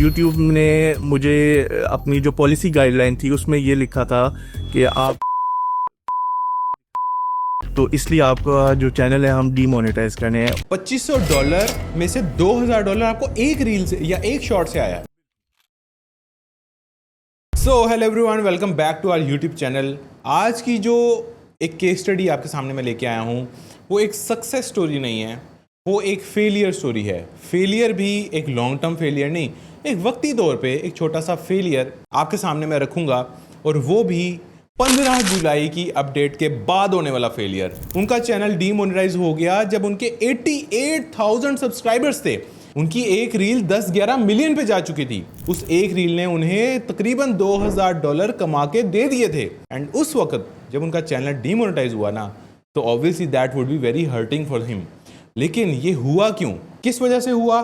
YouTube ने मुझे अपनी जो पॉलिसी गाइडलाइन थी उसमें ये लिखा था कि आप तो इसलिए आपका जो चैनल है हम डीमोनेटाइज करने हैं। $2500 में से $2000 आपको एक रील से या एक शॉर्ट से आया। So hello everyone, welcome back to our YouTube channel. आज की जो एक केस स्टडी आपके सामने मैं लेके आया हूँ वो एक सक्सेस स्टोरी नहीं है, वो एक फेलियर स्टोरी है। फेलियर भी एक लॉन्ग टर्म फेलियर नहीं, एक वक्ती तौर पे एक छोटा सा फेलियर आपके सामने मैं रखूँगा, और वो भी 15 जुलाई की अपडेट के बाद होने वाला फेलियर। उनका चैनल डीमोनेटाइज हो गया जब उनके 88,000 सब्सक्राइबर्स थे। उनकी एक रील 10-11 मिलियन पे जा चुकी थी। उस एक रील ने उन्हें तकरीबन $2000 कमा के दे दिए थे। एंड उस वक्त जब उनका चैनल डीमोनेटाइज हुआ ना, तो obviously that would be very hurting for him. लेकिन ये हुआ क्यों, किस वजह से हुआ,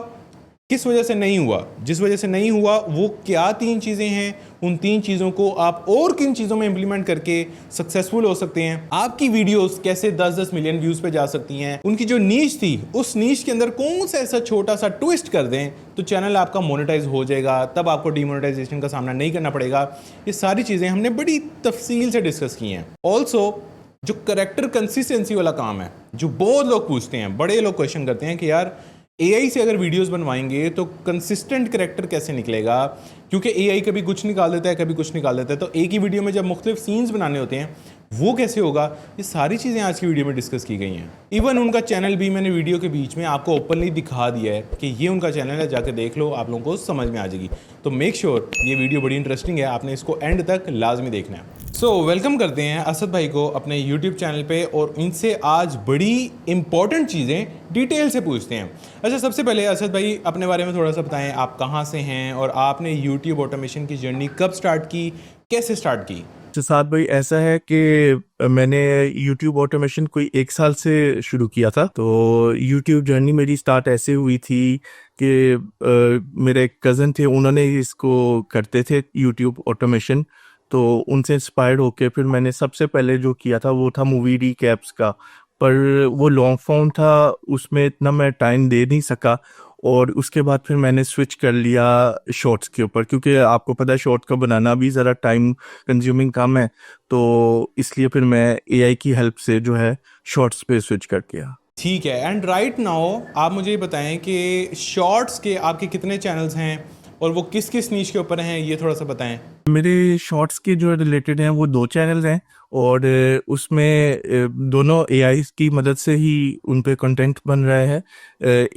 किस वजह से नहीं हुआ? जिस वजह से नहीं हुआ वो क्या 3 चीज़ें हैं, उन 3 चीज़ों को आप और किन चीज़ों में इंप्लीमेंट करके सक्सेसफुल हो सकते हैं। आपकी वीडियोस कैसे 10-10 मिलियन व्यूज़ पे जा सकती हैं। उनकी जो नीश थी, उस नीश के अंदर कौन सा ऐसा छोटा सा ट्विस्ट कर दें तो चैनल आपका मोनेटाइज हो जाएगा, तब आपको डीमोनेटाइजेशन का सामना नहीं करना पड़ेगा। ये सारी चीज़ें हमने बड़ी तफसील से डिस्कस की हैं। ऑल्सो जो करेक्टर कंसिस्टेंसी वाला काम है, जो बहुत लोग पूछते हैं, बड़े लोग क्वेश्चन करते हैं कि यार एआई से अगर वीडियोस बनवाएंगे तो कंसिस्टेंट करेक्टर कैसे निकलेगा, क्योंकि एआई कभी कुछ निकाल देता है, कभी कुछ निकाल देता है। तो एक ही वीडियो में जब मुख्तलिफ सीन्स बनाने होते हैं वो कैसे होगा, ये सारी चीज़ें आज की वीडियो में डिस्कस की गई हैं। इवन उनका चैनल भी मैंने वीडियो के बीच में आपको ओपनली दिखा दिया है कि ये उनका चैनल है, जाकर देख लो, आप लोगों को समझ में आ जाएगी। तो मेक श्योर ये वीडियो बड़ी इंटरेस्टिंग है, आपने इसको एंड तक लाजमी देखना है। सो वेलकम करते हैं असद भाई को अपने यूट्यूब चैनल पे, और इनसे आज बड़ी इंपॉर्टेंट चीज़ें डिटेल से पूछते हैं। अच्छा, सबसे पहले असद भाई अपने बारे में थोड़ा सा बताएं, आप कहाँ से हैं और आपने यूट्यूब ऑटोमेशन की जर्नी कब स्टार्ट की, कैसे स्टार्ट की? साथ भाई ऐसा है कि मैंने YouTube ऑटोमेशन कोई 1 साल से शुरू किया था। तो YouTube जर्नी मेरी स्टार्ट ऐसे हुई थी कि मेरे एक कज़न थे, उन्होंने इसको करते थे YouTube ऑटोमेशन, तो उनसे इंस्पायर्ड होके फिर मैंने सबसे पहले जो किया था वो था मूवी रिकैप्स का। पर वो लॉन्ग फॉर्म था, उसमें इतना मैं टाइम दे नहीं सका, और उसके बाद फिर मैंने स्विच कर लिया शॉर्ट्स के ऊपर, क्योंकि आपको पता है शॉर्ट का बनाना भी ज़रा टाइम कंज्यूमिंग काम है। तो इसलिए फिर मैं एआई की हेल्प से जो है शॉर्ट्स पे स्विच कर किया। ठीक है। एंड राइट नाउ आप मुझे ये बताएं कि शॉर्ट्स के आपके कितने चैनल्स हैं और वो किस किस नीश के ऊपर हैं, ये थोड़ा सा बताएं। मेरे शॉर्ट्स के जो रिलेटेड हैं वो 2 चैनल्स हैं, और उसमें दोनों एआई की मदद से ही उन पे कंटेंट बन रहा है।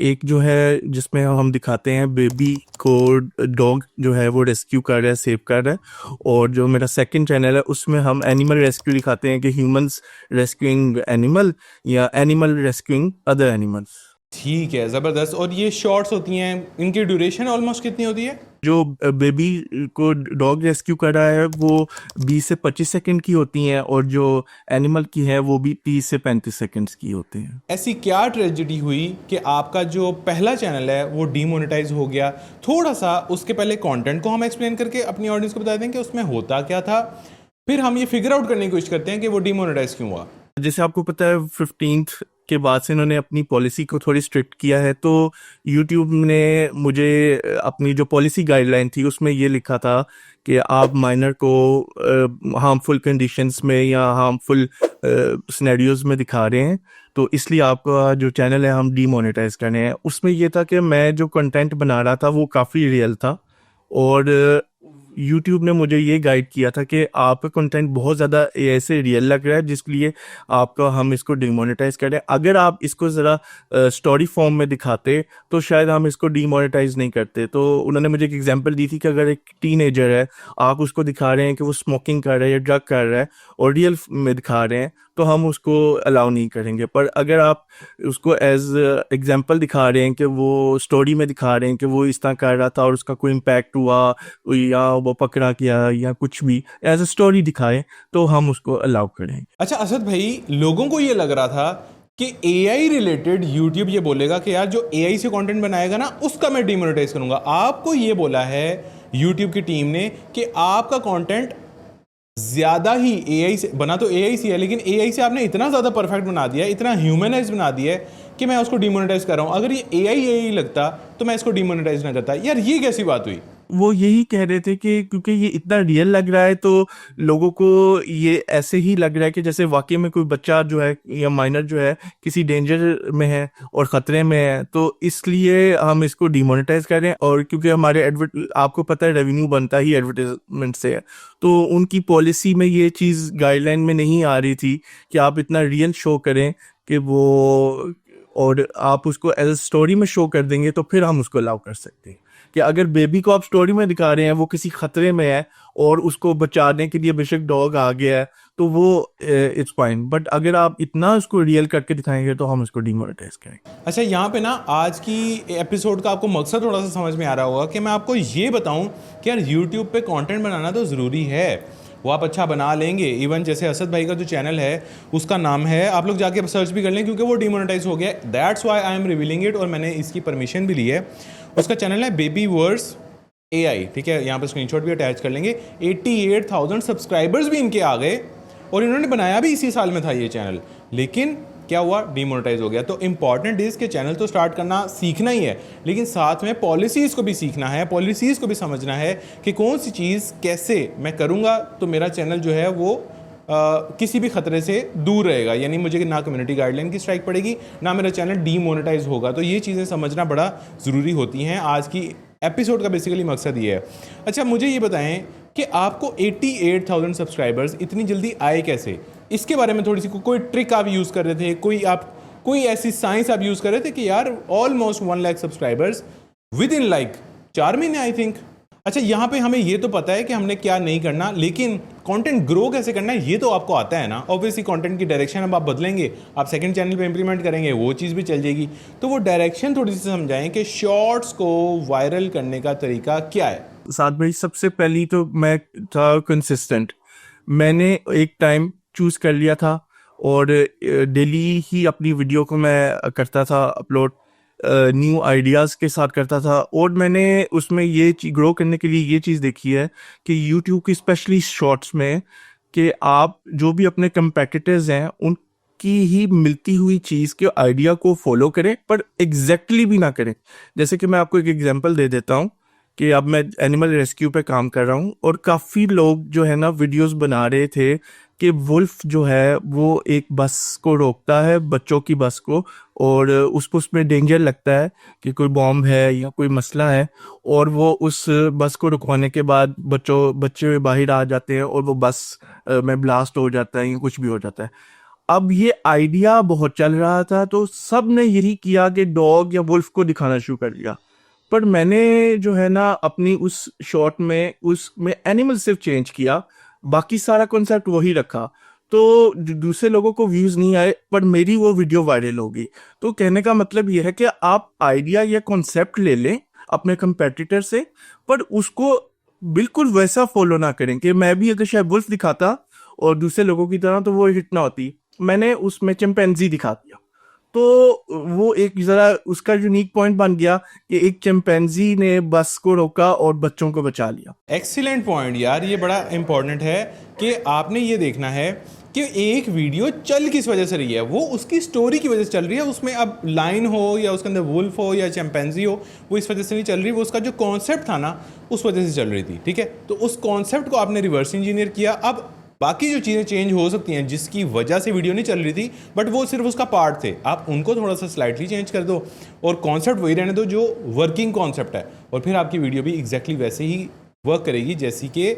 एक जो है जिसमें हम दिखाते हैं बेबी को, डॉग जो है वो रेस्क्यू कर रहा है, सेव कर रहा है, और जो मेरा सेकंड चैनल है उसमें हम एनिमल रेस्क्यू दिखाते हैं कि ह्यूमंस रेस्क्यूइंग एनिमल या एनिमल रेस्क्यूइंग अदर एनिमल्स। ठीक है, ज़बरदस्त। और ये शॉर्ट्स होती हैं, इनकी ड्यूरेशन ऑलमोस्ट कितनी होती है? जो बेबी को डॉग रेस्क्यू कर रहा है वो 20 से 25 सेकंड की होती हैं, और जो एनिमल की है वो भी 30 से 35 सेकंड्स की होती हैं। ऐसी क्या ट्रेजेडी हुई कि आपका जो पहला चैनल है वो डीमोनेटाइज हो गया? थोड़ा सा उसके पहले कंटेंट को हम एक्सप्लेन करके अपनी ऑडियंस को बता दें कि उसमें होता क्या था, फिर हम ये फिगर आउट करने की कोशिश करते हैं कि वो डीमोनेटाइज क्यों हुआ। जैसे आपको पता है 15th के बाद से इन्होंने अपनी पॉलिसी को थोड़ी स्ट्रिक्ट किया है, तो YouTube ने मुझे अपनी जो पॉलिसी गाइडलाइन थी उसमें ये लिखा था कि आप माइनर को हार्मफुल कंडीशंस में या हार्मफुल सिनेरियोज में दिखा रहे हैं, तो इसलिए आपका जो चैनल है हम डीमोनेटाइज करने हैं। उसमें ये था कि मैं जो कंटेंट बना रहा था वो काफ़ी रियल था, और YouTube ने मुझे ये गाइड किया था कि आपका कंटेंट बहुत ज़्यादा ऐसे रियल लग रहा है, जिसलिए आपका हम इसको डिमोनेटाइज करें। अगर आप इसको ज़रा स्टोरी फॉर्म में दिखाते तो शायद हम इसको डिमोनेटाइज नहीं करते। तो उन्होंने मुझे एक एग्जांपल दी थी कि अगर एक टीनेजर है, आप उसको दिखा रहे हैं कि वो स्मोकिंग कर रहा है या ड्रग कर रहा है, और रियल में दिखा रहे हैं, तो हम उसको अलाउ नहीं करेंगे। पर अगर आप उसको एज एग्जांपल दिखा रहे हैं कि वो स्टोरी में दिखा रहे हैं कि वो इस तरह कर रहा था और उसका कोई इम्पैक्ट हुआ या वो पकड़ा गया या कुछ भी एज अ स्टोरी दिखाए, तो हम उसको अलाउ करेंगे। अच्छा असद भाई, लोगों को ये लग रहा था कि एआई रिलेटेड यूट्यूब ये बोलेगा कि यार जो एआई से कंटेंट बनाएगा ना उसका मैं डिमोनेटाइज करूंगा। आपको ये बोला है यूट्यूब की टीम ने कि आपका कंटेंट ज़्यादा ही एआई से बना, तो एआई से है, लेकिन एआई से आपने इतना ज़्यादा परफेक्ट बना दिया है, इतना ह्यूमनाइज बना दिया है कि मैं उसको डिमोनेटाइज कर रहा हूँ। अगर ये एआई लगता तो मैं इसको डिमोनेटाइज ना करता। यार ये कैसी बात हुई? वो यही कह रहे थे कि क्योंकि ये इतना रियल लग रहा है तो लोगों को ये ऐसे ही लग रहा है कि जैसे वाकई में कोई बच्चा जो है या माइनर जो है किसी डेंजर में है और ख़तरे में है, तो इसलिए हम इसको डिमोनेटाइज करें। और क्योंकि हमारे आपको पता है रेवेन्यू बनता ही एडवर्टाइजमेंट से है, तो उनकी पॉलिसी में ये चीज़ गाइडलाइन में नहीं आ रही थी कि आप इतना रियल शो करें कि वो, और आप उसको एज स्टोरी में शो कर देंगे तो फिर हम उसको अलाउ कर सकते हैं कि अगर बेबी को आप स्टोरी में दिखा रहे हैं वो किसी खतरे में है और उसको बचाने के लिए बेशक डॉग आ गया है तो वो इट्स फाइन, बट अगर आप इतना उसको रियल करके दिखाएंगे तो हम उसको डिमोनेटाइज करेंगे। अच्छा, यहाँ पे ना आज की एपिसोड का आपको मकसद थोड़ा सा समझ में आ रहा होगा कि मैं आपको ये बताऊं कि यार यूट्यूब पे कंटेंट बनाना तो ज़रूरी है, वो आप अच्छा बना लेंगे। इवन जैसे असद भाई का जो चैनल है उसका नाम है, आप लोग जाके सर्च भी कर लें क्योंकि वो डिमोनेटाइज हो गया, that's why I am revealing it, और मैंने इसकी परमिशन भी ली है। उसका चैनल है बेबी वर्स AI, ठीक है, यहाँ पे स्क्रीनशॉट भी अटैच कर लेंगे। 88,000 सब्सक्राइबर्स भी इनके आ गए और इन्होंने बनाया भी इसी साल में था ये चैनल, लेकिन क्या हुआ, डिमोनेटाइज हो गया। तो इंपॉर्टेंट इज़ कि चैनल तो स्टार्ट करना सीखना ही है, लेकिन साथ में पॉलिसीज़ को भी सीखना है, पॉलिसीज़ को भी समझना है कि कौन सी चीज़ कैसे मैं करूँगा तो मेरा चैनल जो है वो किसी भी खतरे से दूर रहेगा, यानी मुझे ना कम्युनिटी गाइडलाइन की स्ट्राइक पड़ेगी, ना मेरा चैनल डीमोनेटाइज होगा। तो ये चीज़ें समझना बड़ा ज़रूरी होती हैं। आज की एपिसोड का बेसिकली मकसद ये है। अच्छा, मुझे ये बताएं कि आपको 88,000 सब्सक्राइबर्स इतनी जल्दी आए कैसे? इसके बारे में थोड़ी सी कोई ट्रिक आप यूज़ कर रहे थे, कोई ऐसी साइंस आप यूज़ कर रहे थे कि यार almost 1 lakh subscribers with in like 4 महीने आई थिंक। अच्छा, यहाँ पे हमें ये तो पता है कि हमने क्या नहीं करना, लेकिन कंटेंट ग्रो कैसे करना है ये तो आपको आता है ना। ऑब्वियसली कंटेंट की डायरेक्शन अब आप बदलेंगे, आप सेकंड चैनल पे इंप्लीमेंट करेंगे, वो चीज़ भी चल जाएगी। तो वो डायरेक्शन थोड़ी सी समझाएं कि शॉर्ट्स को वायरल करने का तरीका क्या है। साथ भाई, सबसे पहली तो मैं था कंसिस्टेंट। मैंने एक टाइम चूज कर लिया था और डेली ही अपनी वीडियो को मैं करता था अपलोड, न्यू आइडियाज़ के साथ करता था। और मैंने उसमें ये ग्रो करने के लिए ये चीज़ देखी है कि यूट्यूब की स्पेशली शॉर्ट्स में कि आप जो भी अपने कंपेटिटर्स हैं उनकी ही मिलती हुई चीज़ के आइडिया को फॉलो करें, पर एग्जैक्टली भी ना करें। जैसे कि मैं आपको एक एग्जांपल दे देता हूँ कि अब मैं एनिमल रेस्क्यू पे काम कर रहा हूँ और काफ़ी लोग जो है ना वीडियोस बना रहे थे कि वुल्फ जो है वो एक बस को रोकता है, बच्चों की बस को, और उसको उसमें डेंजर लगता है कि कोई बॉम्ब है या कोई मसला है, और वो उस बस को रुकवाने के बाद बच्चे बाहर आ जाते हैं और वो बस में ब्लास्ट हो जाता है या कुछ भी हो जाता है। अब ये आइडिया बहुत चल रहा था तो सब ने यही किया कि डॉग या वुल्फ को दिखाना शुरू कर दिया, पर मैंने जो है ना अपनी उस शॉट में उसमें एनिमल सिर्फ चेंज किया, बाकी सारा कॉन्सेप्ट वही रखा। तो दूसरे लोगों को व्यूज नहीं आए पर मेरी वो वीडियो वायरल होगी। तो कहने का मतलब ये है कि आप आइडिया या कॉन्सेप्ट ले लें अपने कंपेटिटर से, पर उसको बिल्कुल वैसा फॉलो ना करें कि मैं भी अगर शायद वुल्फ दिखाता और दूसरे लोगों की तरह तो वो हिट ना होती। मैंने उसमें चिंपैंजी दिखा दिया तो वो एक जरा उसका यूनिक पॉइंट बन गया कि एक चिंपैंजी ने बस को रोका और बच्चों को बचा लिया। एक्सीलेंट पॉइंट यार, ये बड़ा इंपॉर्टेंट है कि आपने ये देखना है कि एक वीडियो चल किस वजह से रही है, वो उसकी स्टोरी की वजह से चल रही है। उसमें अब लाइन हो या उसके अंदर वुल्फ हो या चिंपैंजी हो, वो इस वजह से नहीं चल रही, वो उसका जो कॉन्सेप्ट था ना उस वजह से चल रही थी, ठीक है। तो उस कॉन्सेप्ट को आपने रिवर्स इंजीनियर किया। अब बाकी जो चीज़ें चेंज हो सकती हैं जिसकी वजह से वीडियो नहीं चल रही थी, बट वो सिर्फ उसका पार्ट थे, आप उनको थोड़ा सा स्लाइटली चेंज कर दो और कॉन्सेप्ट वही रहने दो जो वर्किंग कॉन्सेप्ट है, और फिर आपकी वीडियो भी एग्जैक्टली वैसे ही वर्क करेगी जैसी कि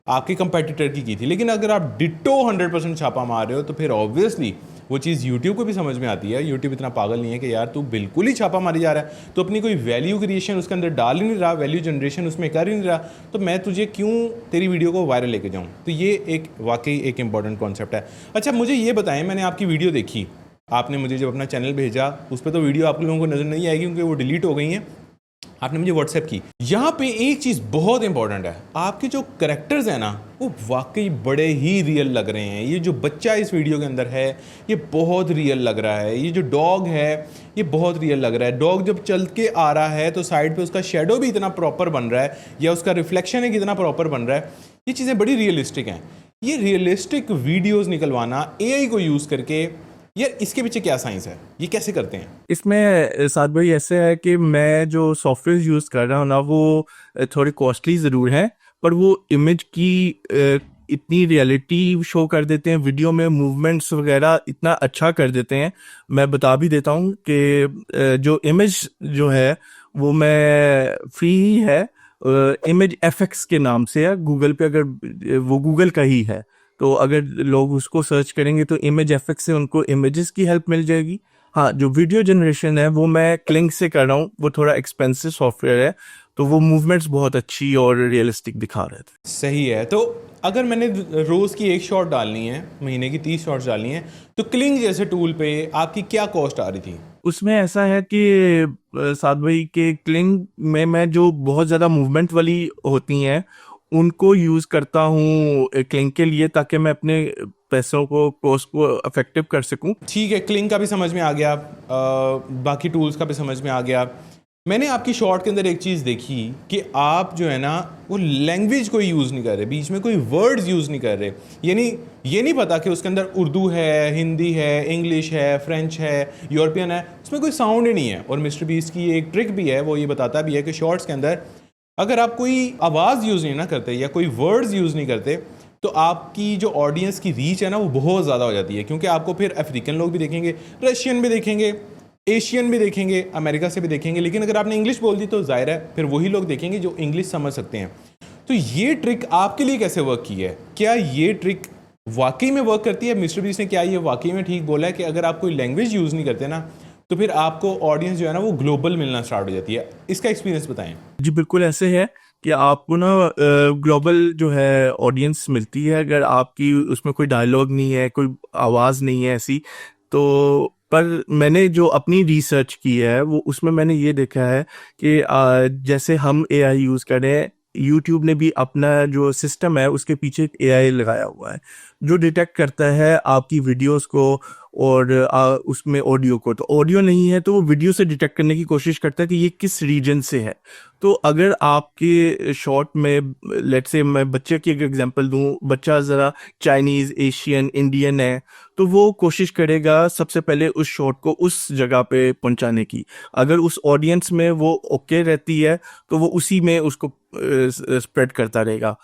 आपके कंपेटिटर की थी। लेकिन अगर आप डिट्टो 100% छापा मार रहे हो तो फिर ऑब्वियसली वो चीज़ यूट्यूब को भी समझ में आती है। यूट्यूब इतना पागल नहीं है कि यार तू बिल्कुल ही छापा मारी जा रहा है, तो अपनी कोई वैल्यू क्रिएशन उसके अंदर डाल ही नहीं रहा, वैल्यू जनरेशन उसमें कर ही नहीं रहा, तो मैं तुझे क्यों तेरी वीडियो को वायरल लेके जाऊँ। तो ये एक वाकई एक इंपॉर्टेंट कॉन्सेप्ट है। अच्छा, मुझे ये बताएं, मैंने आपकी वीडियो देखी, आपने मुझे जब अपना चैनल भेजा उस पर तो वीडियो आप लोगों को नज़र नहीं आएगी क्योंकि वो डिलीट हो गई हैं, आपने मुझे व्हाट्सएप की। यहाँ पे एक चीज़ बहुत इंपॉर्टेंट है, आपके जो करेक्टर्स हैं ना वो वाकई बड़े ही रियल लग रहे हैं। ये जो बच्चा इस वीडियो के अंदर है ये बहुत रियल लग रहा है, ये जो डॉग है ये बहुत रियल लग रहा है। डॉग जब चल के आ रहा है तो साइड पे उसका शेडो भी इतना प्रॉपर बन रहा है या उसका रिफ्लेक्शन है कितना प्रॉपर बन रहा है, ये चीज़ें बड़ी रियलिस्टिक हैं। ये रियलिस्टिक वीडियोस निकलवाना एआई को यूज़ करके, यार इसके पीछे क्या साइंस है, ये कैसे करते हैं? इसमें साद भाई ऐसे है कि मैं जो सॉफ्टवेयर यूज़ कर रहा हूँ ना वो थोड़े कॉस्टली ज़रूर हैं, पर वो इमेज की इतनी रियलिटी शो कर देते हैं, वीडियो में मूवमेंट्स वगैरह इतना अच्छा कर देते हैं। मैं बता भी देता हूँ कि जो इमेज जो है वो मैं फ्री ही है, इमेज एफएक्स के नाम से है गूगल पे। अगर वो गूगल का ही है तो अगर लोग उसको सर्च करेंगे तो इमेज एफएक्स से उनको इमेजेस की हेल्प मिल जाएगी। हाँ, जो वीडियो जनरेशन है वो मैं क्लिंक से कर रहा हूँ, वो थोड़ा एक्सपेंसिव सॉफ्टवेयर है, तो वो मूवमेंट्स बहुत अच्छी और रियलिस्टिक दिखा रहे थे। सही है। तो अगर मैंने रोज़ की एक शॉट डालनी है, महीने की 30 शॉट्स डालनी है, तो क्लिंग जैसे टूल पे आपकी क्या कॉस्ट आ रही थी? उसमें ऐसा है कि साथ भाई के क्लिंग में मैं जो बहुत ज़्यादा मूवमेंट वाली होती हैं उनको यूज़ करता हूँ क्लिंग के लिए, ताकि मैं अपने पैसों को कॉस्ट को अफेक्टिव कर सकूँ। ठीक है, क्लिंग का भी समझ में आ गया, बाकी टूल्स का भी समझ में आ गया। मैंने आपकी शॉर्ट के अंदर एक चीज़ देखी कि आप जो है ना वो लैंग्वेज कोई यूज़ नहीं कर रहे, बीच में कोई वर्ड्स यूज़ नहीं कर रहे। यानी ये नहीं पता कि उसके अंदर उर्दू है, हिंदी है, इंग्लिश है, फ्रेंच है, यूरोपियन है, उसमें कोई साउंड ही नहीं है। और मिस्टर बीस्ट की एक ट्रिक भी है, वो ये बताता भी है कि शॉर्ट्स के अंदर अगर आप कोई आवाज़ यूज़ नहीं ना करते या कोई वर्ड्स यूज़ नहीं करते तो आपकी जो ऑडियंस की रीच है ना वो बहुत ज़्यादा हो जाती है, क्योंकि आपको फिर अफ्रीकन लोग भी देखेंगे, रशियन भी देखेंगे, एशियन भी देखेंगे, अमेरिका से भी देखेंगे। लेकिन अगर आपने इंग्लिश बोल दी तो जाहिर है फिर वही लोग देखेंगे जो इंग्लिश समझ सकते हैं। तो ये ट्रिक आपके लिए कैसे वर्क की है? क्या ये ट्रिक वाकई में वर्क करती है? मिस्टर बीस ने क्या ये वाकई में ठीक बोला है कि अगर आप कोई लैंग्वेज यूज़ नहीं करते ना तो फिर आपको ऑडियंस जो है ना वो ग्लोबल मिलना स्टार्ट हो जाती है? इसका एक्सपीरियंस बताएं। जी बिल्कुल ऐसे है कि आपको ना ग्लोबल जो है ऑडियंस मिलती है अगर आपकी उसमें कोई डायलॉग नहीं है, कोई आवाज़ नहीं है ऐसी। तो पर मैंने जो अपनी रिसर्च की है वो उसमें मैंने ये देखा है कि जैसे हम एआई यूज़ कर रहे हैं, यूट्यूब ने भी अपना जो सिस्टम है उसके पीछे एक एआई लगाया हुआ है जो डिटेक्ट करता है आपकी वीडियोस को और उसमें ऑडियो को। तो ऑडियो नहीं है तो वो वीडियो से डिटेक्ट करने की कोशिश करता है कि ये किस रीजन से है। तो अगर आपके शॉर्ट में लेट्स से मैं बच्चे की एक एग्जांपल दूं, बच्चा ज़रा चाइनीज़, एशियन, इंडियन है, तो वो कोशिश करेगा सबसे पहले उस शॉर्ट को उस जगह पे पहुंचाने की। अगर उस ऑडियंस में वो ओके रहती है तो वो उसी में उसको स्प्रेड करता रहेगा।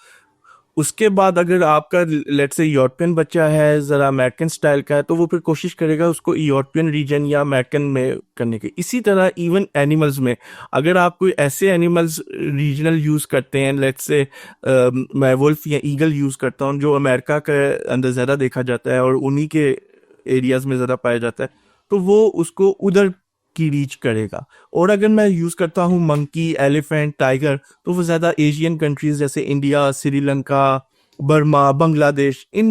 उसके बाद अगर आपका लेट्स से यूरोपियन बच्चा है, ज़रा अमेरिकन स्टाइल का है, तो वो फिर कोशिश करेगा उसको यूरोपियन रीजन या अमेरिकन में करने की। इसी तरह इवन एनिमल्स में अगर आप कोई ऐसे एनिमल्स रीजनल यूज़ करते हैं, लेट्स से मैं वुल्फ या ईगल यूज़ करता हूँ जो अमेरिका के अंदर ज़्यादा देखा जाता है और उन्हीं के एरियाज़ में ज़्यादा पाया जाता है, तो वो उसको उधर की रीच करेगा। और अगर मैं यूज़ करता हूँ मंकी, एलिफेंट, टाइगर, तो वो ज़्यादा एशियन कंट्रीज़ जैसे इंडिया, श्रीलंका, बर्मा, बांग्लादेश, इन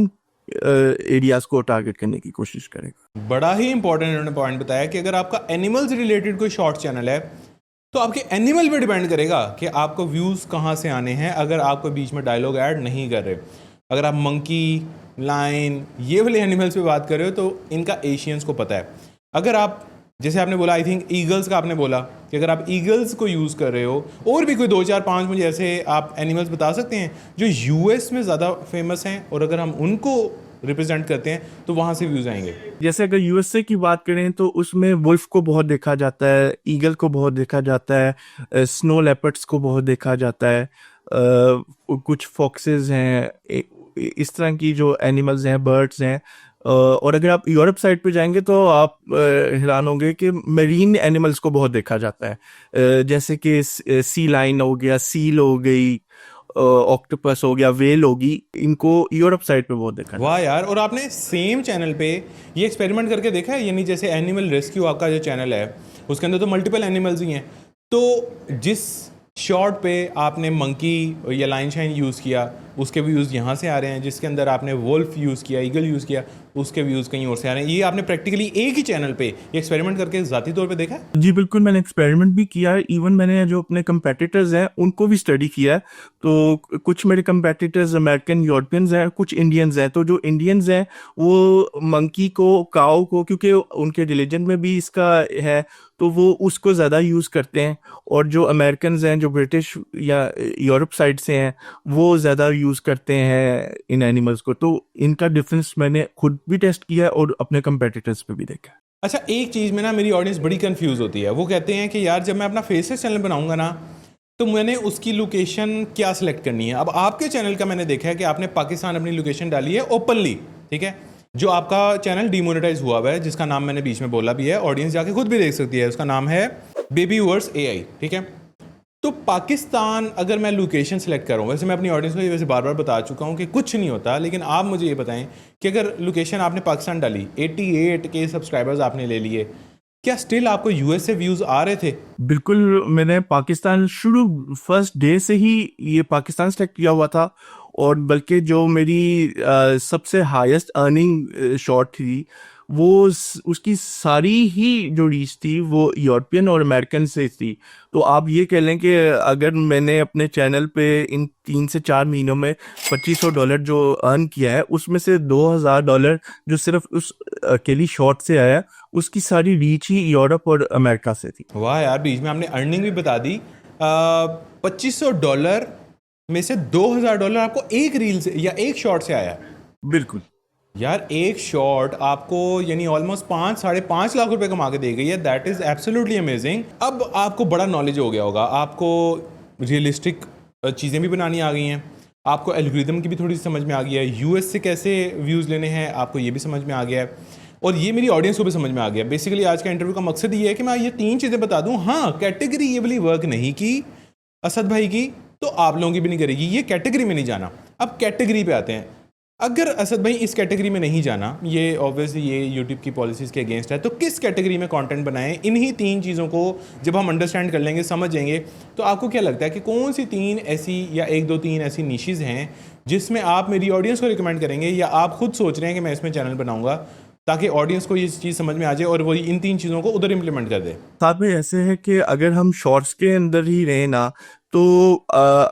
एरियाज़ को टारगेट करने की कोशिश करेगा। बड़ा ही इंपॉर्टेंट इन्होंने पॉइंट बताया कि अगर आपका एनिमल से रिलेटेड कोई शॉर्ट चैनल है तो आपके एनिमल पे डिपेंड करेगा कि आपको व्यूज़ कहाँ से आने हैं, अगर आपको बीच में डायलॉग ऐड नहीं कर रहे। अगर आप मंकी, लाइन, ये वाले एनिमल्स पे बात कर रहे हो तो इनका एशियंस को पता है। अगर आप जैसे आपने बोला, आई थिंक ईगल्स का आपने बोला कि अगर आप ईगल्स को यूज़ कर रहे हो, और भी कोई 2 4 5 मुझे ऐसे आप एनिमल्स बता सकते हैं जो यूएस में ज़्यादा फेमस हैं, और अगर हम उनको रिप्रेजेंट करते हैं तो वहाँ से व्यूज़ आएंगे। जैसे अगर यूएसए की बात करें तो उसमें वुल्फ को बहुत देखा जाता है, ईगल को बहुत देखा जाता है, स्नो लेपर्ड्स को बहुत देखा जाता है, कुछ फॉक्सेस हैं, इस तरह की जो एनिमल्स हैं, बर्ड्स हैं। और अगर आप यूरोप साइड पे जाएंगे तो आप हैरान होंगे कि मरीन एनिमल्स को बहुत देखा जाता है, जैसे कि सी लाइन हो गया, सील हो गई, ऑक्टोपस हो गया, वेल होगी, इनको यूरोप साइड पे बहुत देखा। वाह यार! और आपने सेम चैनल पे ये एक्सपेरिमेंट करके देखा है? यानी जैसे एनिमल रेस्क्यू आपका जो चैनल है उसके अंदर तो मल्टीपल एनिमल्स ही हैं, तो जिस शॉर्ट पे आपने मंकी या लाइन शाइन यूज़ किया उसके व्यूज़ यहाँ से आ रहे हैं, जिसके अंदर आपने वुल्फ यूज़ किया, ईगल यूज़ किया, उसके व्यूज़ कहीं और से आ रहे हैं। ये आपने प्रैक्टिकली एक ही चैनल पे ये एक्सपेरिमेंट करके ज़ाती तौर पे देखा है? जी बिल्कुल, मैंने एक्सपेरिमेंट भी किया है। इवन मैंने जो अपने कंपेटिटर्स हैं उनको भी स्टडी किया है। तो कुछ मेरे कंपेटिटर्स अमेरिकन, यूरोपियंस हैं, कुछ इंडियंस हैं। तो जो इंडियंस हैं वो मंकी को, काऊ को, क्योंकि उनके रिलीजन में भी इसका है तो वो उसको ज़्यादा यूज़ करते हैं। और जो अमेरिकन हैं, जो ब्रिटिश या यूरोप साइड से हैं, वो ज़्यादा यूज़ करते हैं इन एनिमल्स को, तो इनका डिफरेंस मैंने खुद भी टेस्ट किया है और अपने कंपेटिटर्स पे भी देखा है। अच्छा, एक चीज़ में ना मेरी ऑडियंस बड़ी कंफ्यूज होती है। वो कहते हैं कि यार जब मैं अपना फेसलेस चैनल बनाऊंगा ना, तो मैंने उसकी लोकेशन क्या सिलेक्ट करनी है। अब आपके चैनल का मैंने देखा है कि आपने पाकिस्तान अपनी लोकेशन डाली है ओपनली, ठीक है। जो आपका चैनल डीमोनेटाइज हुआ हुआ है, जिसका नाम मैंने बीच में बोला भी है, ऑडियंस जाके खुद भी देख सकती है, उसका नाम है बेबी वर्स AI, ठीक है। तो पाकिस्तान अगर मैं लोकेशन सेलेक्ट करूँ, वैसे मैं अपनी ऑडियंस को ये वैसे बार बार बता चुका हूँ कि कुछ नहीं होता, लेकिन आप मुझे ये बताएं कि अगर लोकेशन आपने पाकिस्तान डाली, 88K सब्सक्राइबर्स आपने ले लिए, क्या स्टिल आपको US से व्यूज़ आ रहे थे? बिल्कुल, मैंने पाकिस्तान शुरू फर्स्ट डे से ही ये पाकिस्तान सेलेक्ट किया हुआ था, और बल्कि जो मेरी सबसे हाईएस्ट अर्निंग शॉट थी, वो उसकी सारी ही जो रीच थी वो यूरोपियन और अमेरिकन से थी। तो आप ये कह लें कि अगर मैंने अपने चैनल पे इन 3 से 4 महीनों में $2500 जो अर्न किया है, उसमें से $2000 जो सिर्फ उस अकेली शॉट से आया, उसकी सारी रीच ही यूरोप और अमेरिका से थी। वाह यार, बीच में आपने अर्निंग भी बता दी। $2500 में से $2000 आपको एक रील से या एक शॉट से आया। बिल्कुल। यार एक शॉट आपको यानी ऑलमोस्ट 5-5.5 लाख रुपए कमा के दे गई है। That is absolutely amazing. अब आपको बड़ा नॉलेज हो गया होगा, आपको रियलिस्टिक चीज़ें भी बनानी आ गई हैं, आपको एल्गोरिदम की भी थोड़ी सी समझ में आ गई है, US से कैसे व्यूज़ लेने हैं आपको ये भी समझ में आ गया है, और ये मेरी ऑडियंस को भी समझ में आ गया। बेसिकली आज का इंटरव्यू का मकसद ये है कि मैं ये 3 चीज़ें बता दूं। हाँ, कैटेगरी ये वाली वर्क नहीं की असद भाई की, तो आप लोगों की भी नहीं करेगी, ये कैटेगरी में नहीं जाना। अब कैटेगरी पे आते हैं। अगर असद भाई इस कैटेगरी में नहीं जाना, ये ऑब्वियसली ये यूट्यूब की पॉलिसीज़ के अगेंस्ट है, तो किस कैटेगरी में कंटेंट बनाएं? इन्हीं 3 चीज़ों को जब हम अंडरस्टैंड कर लेंगे, समझेंगे, तो आपको क्या लगता है कि कौन सी 3 ऐसी या 1-2-3 ऐसी निशेज़ हैं जिसमें आप मेरी ऑडियंस को रिकमेंड करेंगे, या आप खुद सोच रहे हैं कि मैं इसमें चैनल बनाऊंगा, ताकि ऑडियंस को ये चीज़ समझ में आ जाए और वो इन 3 चीज़ों को उधर इंप्लीमेंट कर दे? साथ में ऐसे है कि अगर हम शॉर्ट्स के अंदर ही रहे ना, तो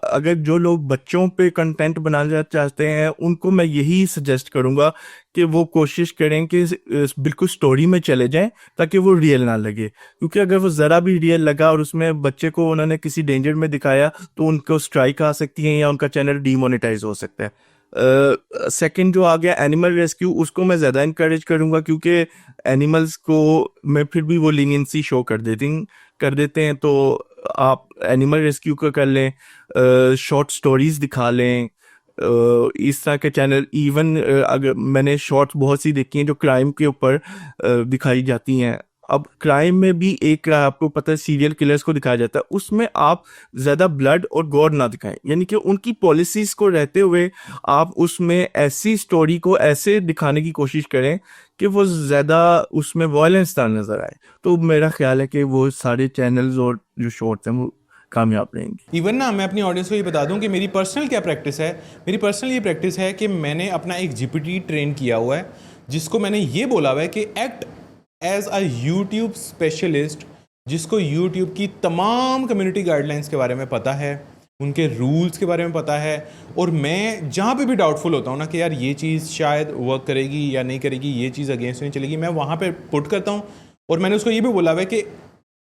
अगर जो लोग बच्चों पे कंटेंट बनाना चाहते हैं, उनको मैं यही सजेस्ट करूंगा कि वो कोशिश करें कि बिल्कुल स्टोरी में चले जाएं, ताकि वो रियल ना लगे। क्योंकि अगर वो ज़रा भी रियल लगा और उसमें बच्चे को उन्होंने किसी डेंजर में दिखाया, तो उनको स्ट्राइक आ सकती है या उनका चैनल डीमोनेटाइज हो सकता है। सेकंड जो आ गया एनिमल रेस्क्यू, उसको मैं ज़्यादा इंकरेज करूंगा, क्योंकि एनिमल्स को मैं फिर भी वो लीनियंसी शो कर देते हैं, तो आप एनिमल रेस्क्यू का कर लें, शॉर्ट स्टोरीज दिखा लें, इस तरह के चैनल। इवन अगर मैंने शॉर्ट्स बहुत सी देखी हैं जो क्राइम के ऊपर दिखाई जाती हैं। अब क्राइम में भी एक आपको पता है सीरियल किलर्स को दिखाया जाता है, उसमें आप ज़्यादा ब्लड और गॉर ना दिखाएं, यानी कि उनकी पॉलिसीज़ को रहते हुए आप उसमें ऐसी स्टोरी को ऐसे दिखाने की कोशिश करें कि वो ज़्यादा उसमें वायलेंस ना नज़र आए। तो मेरा ख्याल है कि वो सारे चैनल्स और जो शॉर्ट्स हैं वो कामयाब रहेंगे। इवन ना मैं अपनी ऑडियंस को ये बता दूं कि मेरी पर्सनल क्या प्रैक्टिस है। मेरी पर्सनल ये प्रैक्टिस है कि मैंने अपना एक GPT ट्रेन किया हुआ है, जिसको मैंने ये बोला हुआ है कि act as a YouTube specialist, जिसको यूट्यूब की तमाम कम्युनिटी गाइडलाइंस के बारे में पता है, उनके रूल्स के बारे में पता है, और मैं जहाँ पे भी डाउटफुल होता हूँ ना कि यार ये चीज़ शायद वर्क करेगी या नहीं करेगी, ये चीज़ अगेंस्ट नहीं चलेगी, मैं वहाँ पे पुट करता हूँ। और मैंने उसको ये भी बोला हुआ है कि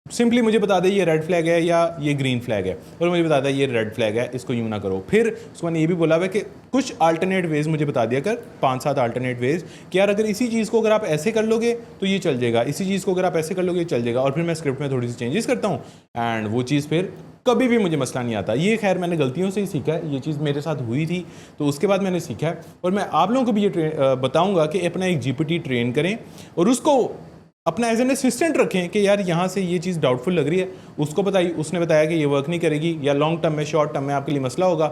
सिंपली मुझे बता दे ये रेड फ्लैग है या ये ग्रीन फ्लैग है, और मुझे बता दे ये रेड फ्लैग है, इसको यूँ ना करो। फिर उसको मैंने ये भी बोला हुआ है कि कुछ अल्टरनेट वेज मुझे बता दिया कर, 5-7 अल्टरनेट वेज कि यार अगर इसी चीज़ को अगर आप ऐसे कर लोगे तो ये चल जाएगा, इसी चीज़ को अगर आप ऐसे कर लोगे ये चल जाएगा। और फिर मैं स्क्रिप्ट में थोड़ी सी चेंजेस करता हूँ, एंड वो चीज़ फिर कभी भी मुझे मसला नहीं आता। ये खैर मैंने गलतियों से ही सीखा है, ये चीज़ मेरे साथ हुई थी तो उसके बाद मैंने सीखा है। और मैं आप लोगों को भी ये बताऊँगा कि अपना एक GPT ट्रेन करें और उसको अपना एज एन असिस्टेंट रखें कि यार यहाँ से ये चीज़ डाउटफुल लग रही है, उसको बताइए, उसने बताया कि ये वर्क नहीं करेगी या लॉन्ग टर्म में शॉर्ट टर्म में आपके लिए मसला होगा,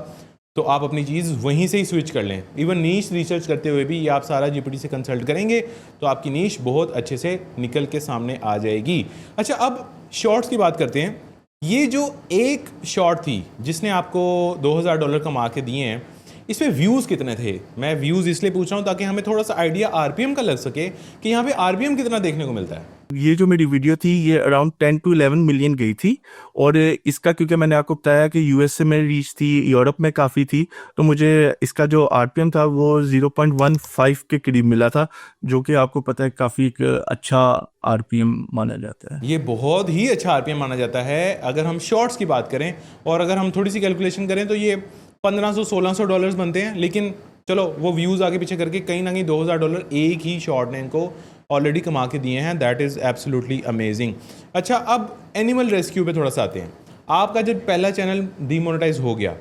तो आप अपनी चीज़ वहीं से ही स्विच कर लें। इवन नीश रिसर्च करते हुए भी ये आप सारा GPT से कंसल्ट करेंगे तो आपकी नीश बहुत अच्छे से निकल के सामने आ जाएगी। अच्छा, अब शॉर्ट्स की बात करते हैं। ये जो एक शॉर्ट थी जिसने आपको $2000 कमा के दिए हैं, इसमें व्यूज़ कितने थे? मैं व्यूज़ इसलिए पूछ रहा हूँ ताकि हमें थोड़ा सा आइडिया RPM का लग सके कि यहाँ पे RPM कितना देखने को मिलता है। ये जो मेरी वीडियो थी ये अराउंड 10 to 11 मिलियन गई थी, और इसका क्योंकि मैंने आपको बताया कि US से मेरी रीच थी, यूरोप में काफ़ी थी, तो मुझे इसका जो RPM था वो 0.15 के करीब मिला था, जो कि आपको पता है काफ़ी एक अच्छा RPM माना जाता है। ये बहुत ही अच्छा RPM माना जाता है। अगर हम शॉर्ट्स की बात करें और अगर हम थोड़ी सी कैलकुलेशन करें तो ये $1500-1600 बनते हैं, लेकिन चलो वो व्यूज़ आगे पीछे करके कहीं ना कहीं $2000 एक ही शॉर्ट ने इनको ऑलरेडी कमा के दिए हैं। That is absolutely amazing. अच्छा, अब एनिमल रेस्क्यू पे थोड़ा सा आते हैं। आपका जब पहला चैनल डीमोनेटाइज हो गया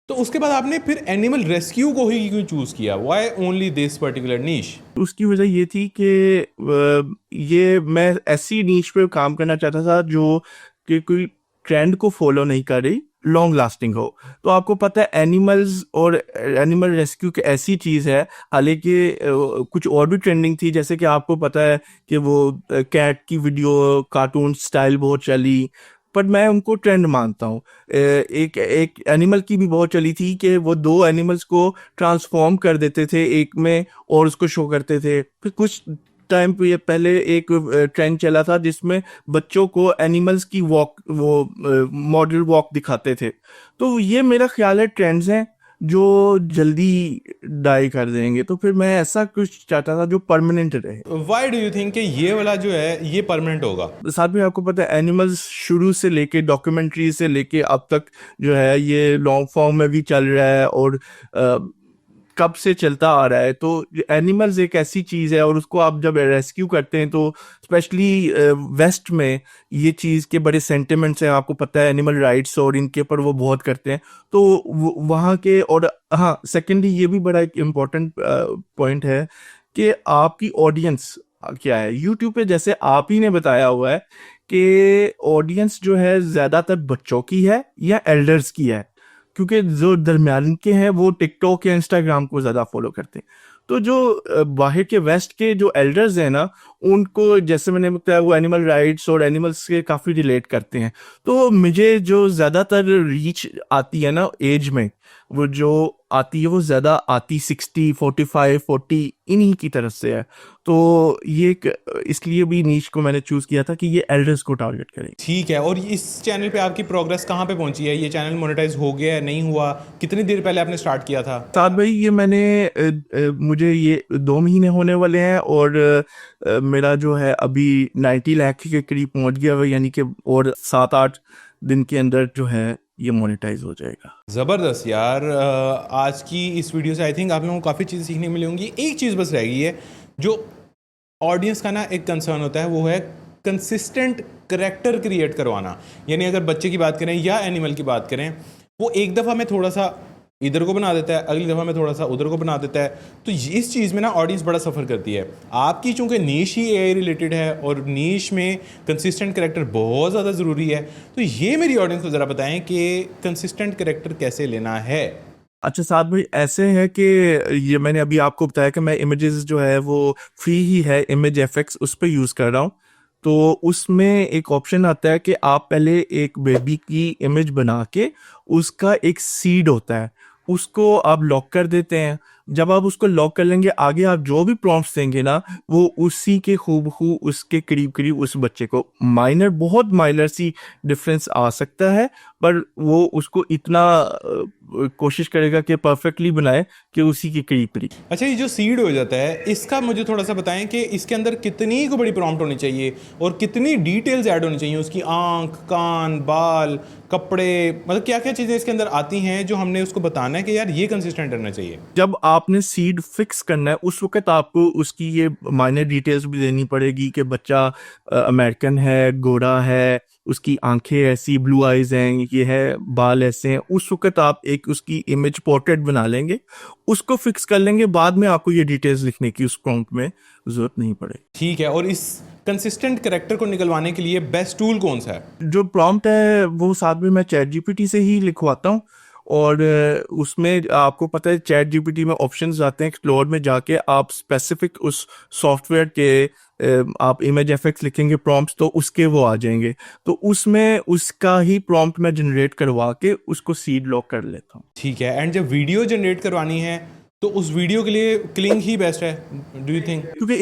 तो उसके बाद आपने फिर एनिमल रेस्क्यू को ही क्यों चूज़ किया? Why only this particular niche? उसकी वजह ये थी कि ये मैं ऐसी नीश पे काम करना चाहता था जो कि कोई ट्रेंड को फॉलो नहीं कर रही, लॉन्ग लास्टिंग हो। तो आपको पता है एनिमल्स और एनिमल रेस्क्यू की ऐसी चीज़ है, हालांकि कुछ और भी ट्रेंडिंग थी, जैसे कि आपको पता है कि वो कैट की वीडियो कार्टून स्टाइल बहुत चली, पर मैं उनको ट्रेंड मानता हूँ। एक एक एनिमल की भी बहुत चली थी कि वो दो एनिमल्स को ट्रांसफॉर्म कर देते थे एक में और उसको शो करते थे। फिर कुछ टाइम पहले एक ट्रेंड चला था जिसमें बच्चों को एनिमल्स की वॉक, वो मॉडल वॉक दिखाते थे। तो ये मेरा ख्याल है ट्रेंड्स हैं जो जल्दी डाई कर देंगे, तो फिर मैं ऐसा कुछ चाहता था जो परमानेंट रहे। वाई डू यू थिंक कि ये वाला जो है ये परमानेंट होगा? साथ में आपको पता है एनिमल्स शुरू से लेके डॉक्यूमेंट्री से लेके अब तक जो है ये लॉन्ग फॉर्म में भी चल रहा है और कब से चलता आ रहा है। तो एनिमल्स एक ऐसी चीज़ है और उसको आप जब रेस्क्यू करते हैं तो स्पेशली वेस्ट में ये चीज़ के बड़े सेंटिमेंट्स हैं, आपको पता है एनिमल राइट्स और इनके ऊपर वो बहुत करते हैं। तो वहाँ के, और हाँ सेकेंडली ये भी बड़ा एक इम्पोर्टेंट पॉइंट है कि आपकी ऑडियंस क्या है। यूट्यूब पे जैसे आप ही ने बताया हुआ है कि ऑडियंस जो है ज़्यादातर बच्चों की है या एल्डर्स की है, क्योंकि जो दरम्यान के हैं वो टिकटॉक या इंस्टाग्राम को ज़्यादा फॉलो करते हैं। तो जो बाहर के वेस्ट के जो एल्डर्स हैं ना, उनको जैसे मैंने बताया वो एनिमल राइट्स और एनिमल्स के काफ़ी रिलेट करते हैं। तो मुझे जो ज़्यादातर रीच आती है ना एज में, वो जो आती है वो ज़्यादा आती 60, 45, 40 इन्हीं की तरफ से है। तो ये इसलिए भी नीश को मैंने चूज़ किया था कि ये एल्डर्स को टारगेट करे। ठीक है, और इस चैनल पे आपकी प्रोग्रेस कहाँ पे पहुंची है? ये चैनल मोनेटाइज हो गया है, नहीं हुआ? कितनी देर पहले आपने स्टार्ट किया था? साथ भाई ये मैंने मुझे ये 2 महीने होने वाले हैं और मेरा जो है अभी 90 लाख के करीब पहुंच गया हुआ, यानी कि और 7-8 दिन के अंदर जो है ये मोनेटाइज हो जाएगा। ज़बरदस्त यार। आज की इस वीडियो से आई थिंक आप लोगों को काफ़ी चीज़ें सीखने मिली होंगी। एक चीज़ बस रह गई है जो ऑडियंस का ना एक कंसर्न होता है, वो है कंसिस्टेंट करैक्टर क्रिएट करवाना। यानी अगर बच्चे की बात करें या एनिमल की बात करें, वो एक दफ़ा में थोड़ा सा इधर को बना देता है, अगली दफ़ा में थोड़ा सा उधर को बना देता है। तो इस चीज़ में ना ऑडियंस बड़ा सफ़र करती है। आपकी चूंकि नीश ही एआई रिलेटेड है और नीश में कंसिस्टेंट करैक्टर बहुत ज़्यादा ज़रूरी है, तो ये मेरी ऑडियंस को ज़रा बताएं कि कंसिस्टेंट करैक्टर कैसे लेना है। अच्छा साथ भाई ऐसे है कि ये मैंने अभी आपको बताया कि मैं इमेजेस जो है वो फ्री ही है, इमेज एफएक्स उस पर यूज़ कर रहा हूँ। तो उसमें एक ऑप्शन आता है कि आप पहले एक बेबी की इमेज बना के उसका एक सीड होता है उसको आप लॉक कर देते हैं। जब आप उसको लॉक कर लेंगे, आगे आप जो भी प्रॉम्प्ट्स देंगे ना वो उसी के खूबहू उसके करीब करीब उस बच्चे को, बहुत माइनर सी डिफरेंस आ सकता है, पर वो उसको इतना कोशिश करेगा कि परफेक्टली बनाए कि उसी के करीब करीब। अच्छा, ये जो सीड हो जाता है इसका मुझे थोड़ा सा बताएं कि इसके अंदर कितनी को बड़ी प्रॉम्प्ट होनी चाहिए और कितनी डिटेल्स ऐड होनी चाहिए, उसकी आंख, कान, बाल, कपड़े, मतलब क्या क्या चीज़ें इसके अंदर आती हैं जो हमने उसको बताना है कि यार ये कंसिस्टेंट रहना चाहिए। जब आपने सीड फिक्स करना है उस वक्त आपको उसकी ये माइनर डिटेल्स भी देनी पड़ेगी कि बच्चा अमेरिकन है, गोरा है, उसकी आंखें ऐसी ब्लू आइज हैं, ये है, बाल ऐसे हैं। उस वक्त आप एक उसकी इमेज पोर्ट्रेट बना लेंगे, उसको फिक्स कर लेंगे, बाद में आपको ये डिटेल्स लिखने की उस प्रॉम्प्ट में जरूरत नहीं पड़ेगी। ठीक है, और इस कंसिस्टेंट कैरेक्टर को निकलवाने के लिए बेस्ट टूल कौन सा है? जो प्रॉम्प्ट है वो साथ में मैं चैट जीपीटी से ही लिखवाता हूँ, और उसमें आपको पता है चैट जीपीटी में ऑप्शंस आते हैं, एक्सप्लोर में जाके आप स्पेसिफिक उस सॉफ्टवेयर के आप इमेज एफेक्ट्स लिखेंगे प्रॉम्प्ट्स तो उसके वो आ जाएंगे। तो उसमें उसका ही प्रॉम्प्ट मैं जनरेट करवा के उसको सीड लॉक कर लेता हूँ। ठीक है, एंड जब वीडियो जनरेट करवानी है तो उस वीडियो के लिए क्लिंग ही बेस्ट है, डू यू थिंक? क्योंकि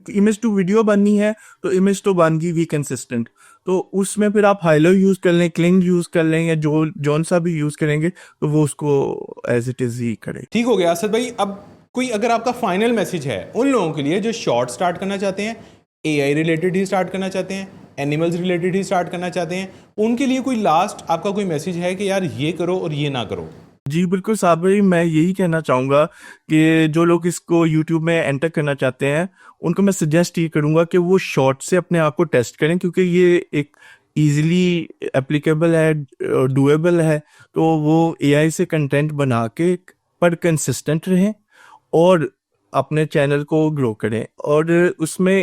इमेज टू वीडियो बननी है तो इमेज तो बन गई भी कंसिस्टेंट, तो उसमें फिर आप हाइलो यूज कर लें, क्लिंग यूज कर लें, या जौन सा भी यूज करेंगे तो वो उसको एज इट इज ही करे। ठीक हो गया असद भाई। अब कोई अगर आपका फाइनल मैसेज है उन लोगों के लिए जो शॉर्ट स्टार्ट करना चाहते हैं, एआई रिलेटेड ही स्टार्ट करना चाहते हैं, एनिमल्स रिलेटेड ही स्टार्ट करना चाहते हैं, उनके लिए कोई लास्ट आपका कोई मैसेज है कि यार ये करो और ये ना करो? जी, बिल्कुल साहब भाई, मैं यही कहना चाहूँगा कि जो लोग इसको यूट्यूब में एंटर करना चाहते हैं, उनको मैं सजेस्ट ये करूँगा कि वो शॉर्ट से अपने आप को टेस्ट करें, क्योंकि ये एक ईज़िली एप्लीकेबल है, डूएबल है। तो वो एआई से कंटेंट बना के पर कंसिस्टेंट रहें और अपने चैनल को ग्रो करें, और उसमें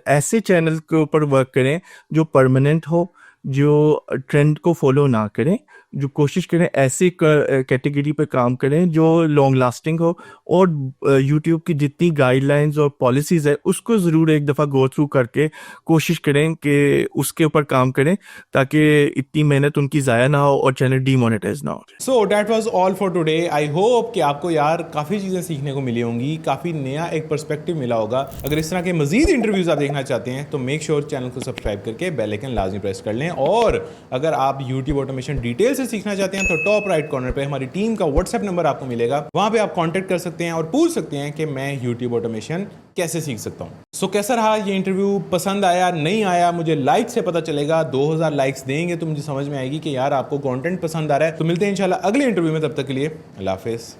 ऐसे चैनल के ऊपर वर्क करें जो परमानेंट हो, जो ट्रेंड को फॉलो ना करें, जो कोशिश करें ऐसी कैटेगरी पे काम करें जो लॉन्ग लास्टिंग हो, और यूट्यूब की जितनी गाइडलाइंस और पॉलिसीज़ है उसको ज़रूर एक दफ़ा गो थ्रू करके कोशिश करें कि उसके ऊपर काम करें, ताकि इतनी मेहनत उनकी ज़ाया ना हो और चैनल डीमोनेटाइज ना हो। So that was all for today. I hope कि आपको यार काफ़ी चीज़ें सीखने को मिली होंगी, काफ़ी नया एक पर्सपेक्टिव मिला होगा। अगर इस तरह के मजीद इंटरव्यूज़ आप देखना चाहते हैं तो मेक श्योर चैनल को सब्सक्राइब करके बेल आइकन लाजमी प्रेस कर लें। और अगर आप यूट्यूब ऑटोमेशन डिटेल से सीखना चाहते हैं तो टॉप राइट कॉर्नर पे हमारी टीम का व्हाट्सएप नंबर आपको मिलेगा, वहां पे आप कांटेक्ट कर सकते हैं और पूछ सकते हैं कि मैं यूट्यूब ऑटोमेशन कैसे सीख सकता हूं। सो कैसा रहा ये इंटरव्यू? पसंद आया, नहीं आया? मुझे लाइक से पता चलेगा। 2000 लाइक्स देंगे तो मुझे समझ में आएगी कि यार आपको कंटेंट पसंद आ रहा है। तो मिलते हैं इंशाल्लाह अगले इंटरव्यू में, तब तक के लिए अल्लाह हाफिज़।